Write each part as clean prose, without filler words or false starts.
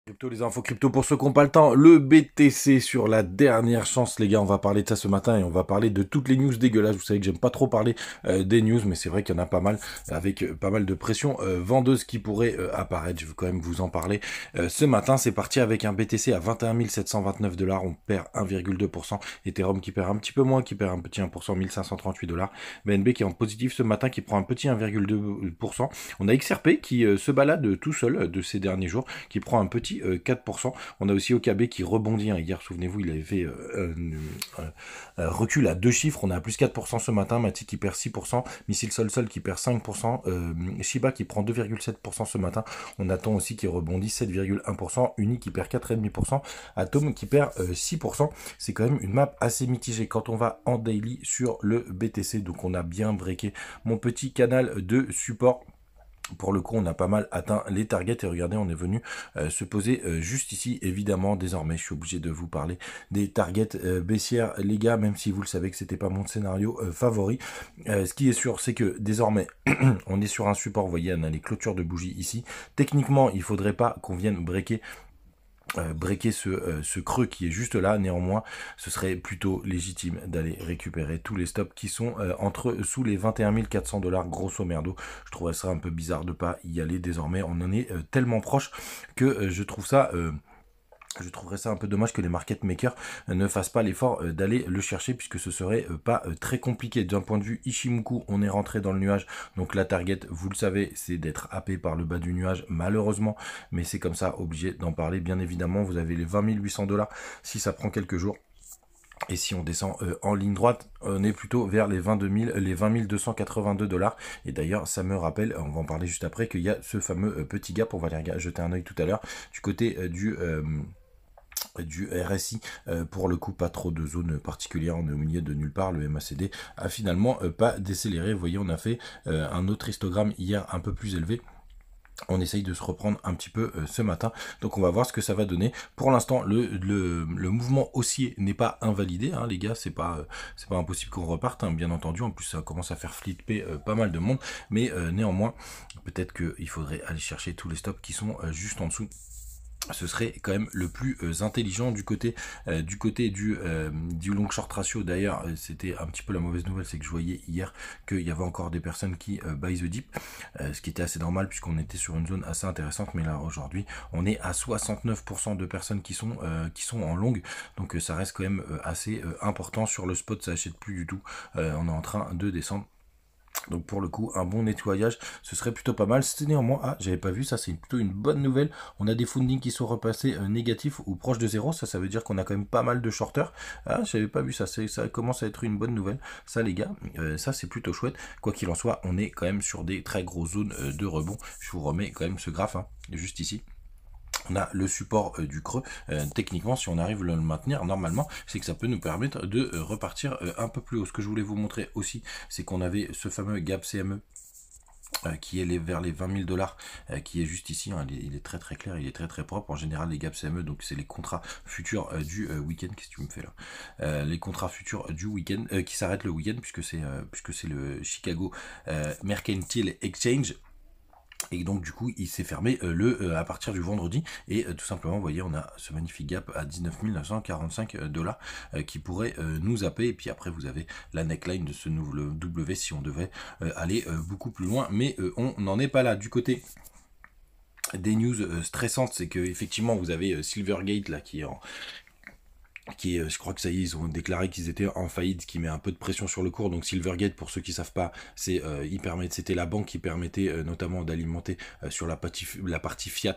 Crypto, les infos crypto pour ceux qui n'ont pas le temps, le BTC sur la dernière chance les gars, on va parler de ça ce matin et on va parler de toutes les news dégueulasses. Vous savez que j'aime pas trop parler des news, mais c'est vrai qu'il y en a pas mal, avec pas mal de pression vendeuse qui pourrait apparaître. Je veux quand même vous en parler. Ce matin c'est parti avec un BTC à 21 729 $, on perd 1,2%, Ethereum qui perd un petit peu moins, qui perd un petit 1%, 1538 $, BNB qui est en positif ce matin, qui prend un petit 1,2%, on a XRP qui se balade tout seul de ces derniers jours, qui prend un petit 4%. On a aussi OKB qui rebondit. Hein. Hier, souvenez-vous, il avait fait recul à deux chiffres. On a plus 4% ce matin. Mati qui perd 6%. Missile Sol qui perd 5%. Shiba qui prend 2,7% ce matin. On attend aussi qu'il rebondit 7,1%. Uni qui perd 4,5%. Atom qui perd 6%. C'est quand même une map assez mitigée quand on va en daily sur le BTC. Donc on a bien breaké mon petit canal de support. Pour le coup, on a pas mal atteint les targets et regardez, on est venu se poser juste ici. Évidemment, désormais, je suis obligé de vous parler des targets baissières, les gars, même si vous le savez que c'était pas mon scénario favori. Ce qui est sûr, c'est que désormais, on est sur un support. Vous voyez, on a les clôtures de bougies ici. Techniquement, il faudrait pas qu'on vienne breaker ce creux qui est juste là. Néanmoins, ce serait plutôt légitime d'aller récupérer tous les stops qui sont sous les 21 400 $, grosso merdo. Je trouverais ça un peu bizarre de pas y aller désormais. On en est tellement proche que je trouverais ça un peu dommage que les market makers ne fassent pas l'effort d'aller le chercher, puisque ce serait pas très compliqué. D'un point de vue Ishimoku, on est rentré dans le nuage, donc la target, vous le savez, c'est d'être happé par le bas du nuage, malheureusement, mais c'est comme ça, obligé d'en parler. Bien évidemment, vous avez les 20 800 $ si ça prend quelques jours. Et si on descend en ligne droite, on est plutôt vers les 20 282 $. Et d'ailleurs, ça me rappelle, on va en parler juste après, qu'il y a ce fameux petit gap, on va aller jeter un œil tout à l'heure, du côté du RSI, pour le coup pas trop de zones particulières, on est au milieu de nulle part. Le MACD a finalement pas décéléré. Vous voyez, on a fait un autre histogramme hier un peu plus élevé. On essaye de se reprendre un petit peu ce matin, donc on va voir ce que ça va donner. Pour l'instant, le mouvement haussier n'est pas invalidé, hein, les gars, c'est pas impossible qu'on reparte, hein, bien entendu. En plus, ça commence à faire flipper pas mal de monde, mais néanmoins, peut-être qu'il faudrait aller chercher tous les stops qui sont juste en dessous. Ce serait quand même le plus intelligent du côté du long short ratio. D'ailleurs, c'était un petit peu la mauvaise nouvelle, c'est que je voyais hier qu'il y avait encore des personnes qui buy the dip, ce qui était assez normal puisqu'on était sur une zone assez intéressante. Mais là aujourd'hui, on est à 69% de personnes qui sont en longue, donc ça reste quand même assez important. Sur le spot, ça achète plus du tout. On est en train de descendre. Donc pour le coup, un bon nettoyage, ce serait plutôt pas mal. C'était néanmoins, j'avais pas vu ça, c'est plutôt une bonne nouvelle. On a des fundings qui sont repassés négatifs ou proches de zéro. Ça veut dire qu'on a quand même pas mal de shorters. J'avais pas vu ça, ça commence à être une bonne nouvelle. Ça les gars, ça c'est plutôt chouette. Quoi qu'il en soit, on est quand même sur des très grosses zones de rebond. Je vous remets quand même ce graphe, hein, juste ici. On a le support du creux. Techniquement, si on arrive à le maintenir, normalement, c'est que ça peut nous permettre de repartir un peu plus haut. Ce que je voulais vous montrer aussi, c'est qu'on avait ce fameux gap CME qui est vers les 20 000 $, qui est juste ici, hein, il est très très clair, il est très très propre. En général, les gaps CME, donc c'est les contrats futurs du week-end. Qu'est-ce que tu me fais là, les contrats futurs du week-end qui s'arrêtent le week-end, puisque c'est le Chicago Mercantile Exchange. Et donc du coup il s'est fermé à partir du vendredi, et tout simplement vous voyez, on a ce magnifique gap à 19 945 $ qui pourrait nous zapper. Et puis après vous avez la neckline de ce nouveau W si on devait aller beaucoup plus loin, mais on n'en est pas là. Du côté des news stressantes, c'est que effectivement vous avez Silvergate là je crois que ça y est, ils ont déclaré qu'ils étaient en faillite, ce qui met un peu de pression sur le cours. Donc Silvergate, pour ceux qui savent pas, c'était la banque qui permettait notamment d'alimenter sur la partie fiat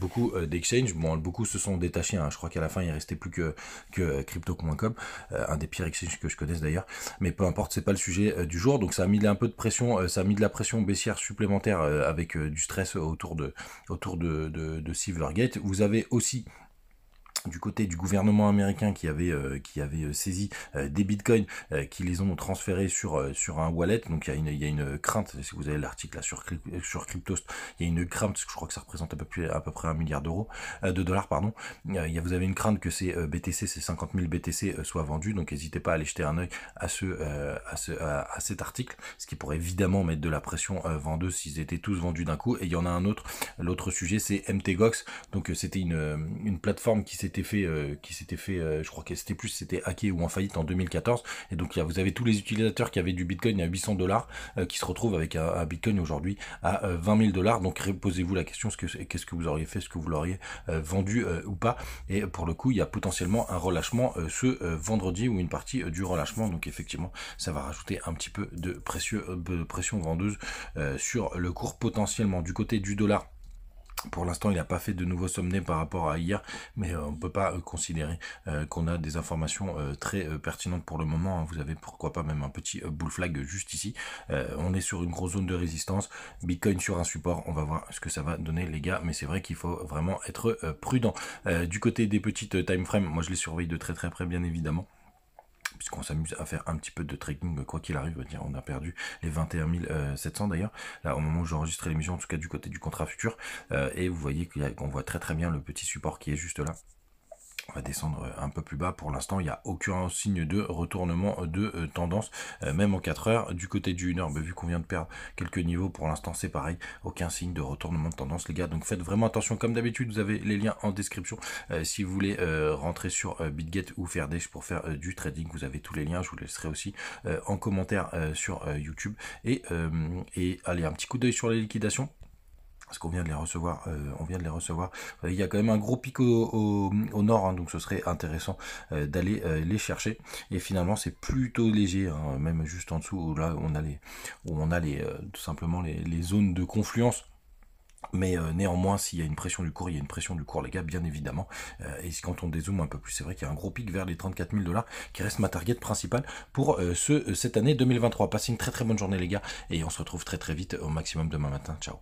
beaucoup d'exchanges. Bon, beaucoup se sont détachés, hein. Je crois qu'à la fin il restait plus que crypto.com, un des pires exchanges que je connaisse d'ailleurs. Mais peu importe, c'est pas le sujet du jour. Donc ça a mis un peu de pression, ça a mis de la pression baissière supplémentaire avec du stress autour de Silvergate. Vous avez aussi du côté du gouvernement américain qui avait saisi des bitcoins, qui les ont transférés sur un wallet. Donc il y a une crainte, si vous avez l'article là sur Cryptost, il y a une crainte, parce que je crois que ça représente à peu près 1 milliard de dollars, pardon. Vous avez une crainte que ces BTC, ces 50 000 BTC soient vendus, donc n'hésitez pas à aller jeter un œil à cet article, ce qui pourrait évidemment mettre de la pression vendeuse s'ils étaient tous vendus d'un coup. Et il y en a un autre, l'autre sujet, c'est MTGOX. Donc c'était une plateforme qui s'était fait, je crois que c'était hacké ou en faillite en 2014. Et donc vous avez tous les utilisateurs qui avaient du Bitcoin à 800 dollars qui se retrouvent avec un Bitcoin aujourd'hui à 20 000 dollars. Donc posez-vous la question, qu'est-ce que vous auriez fait, est-ce que vous l'auriez vendu ou pas. Et pour le coup, il y a potentiellement un relâchement ce vendredi, ou une partie du relâchement. Donc effectivement, ça va rajouter un petit peu de pression vendeuse sur le cours potentiellement. Du côté du dollar, pour l'instant, il n'a pas fait de nouveaux sommets par rapport à hier, mais on ne peut pas considérer qu'on a des informations très pertinentes pour le moment. Vous avez pourquoi pas même un petit bull flag juste ici. On est sur une grosse zone de résistance, Bitcoin sur un support, on va voir ce que ça va donner les gars, mais c'est vrai qu'il faut vraiment être prudent. Du côté des petites time frames, moi je les surveille de très très près bien évidemment, puisqu'on s'amuse à faire un petit peu de trading, quoi qu'il arrive. On a perdu les 21 700 d'ailleurs, là au moment où j'enregistrais l'émission, en tout cas du côté du contrat futur, et vous voyez qu'on voit très très bien le petit support qui est juste là. On va descendre un peu plus bas. Pour l'instant, il n'y a aucun signe de retournement de tendance, même en 4 heures. Du côté du 1 heure, vu qu'on vient de perdre quelques niveaux, pour l'instant c'est pareil, aucun signe de retournement de tendance les gars. Donc faites vraiment attention, comme d'habitude vous avez les liens en description. Si vous voulez rentrer sur BitGet ou Fairdash pour faire du trading, vous avez tous les liens. Je vous laisserai aussi en commentaire sur YouTube. Et allez, un petit coup d'œil sur les liquidations, parce qu'on vient de les recevoir, Il y a quand même un gros pic au nord, hein, donc ce serait intéressant d'aller les chercher. Et finalement, c'est plutôt léger, hein, même juste en dessous, où là on a tout simplement les zones de confluence. Mais néanmoins, s'il y a une pression du cours, il y a une pression du cours les gars, bien évidemment. Et quand on dézoome un peu plus, c'est vrai qu'il y a un gros pic vers les 34 000 dollars qui reste ma target principale pour cette année 2023. Passez une très très bonne journée les gars, et on se retrouve très très vite au maximum demain matin. Ciao.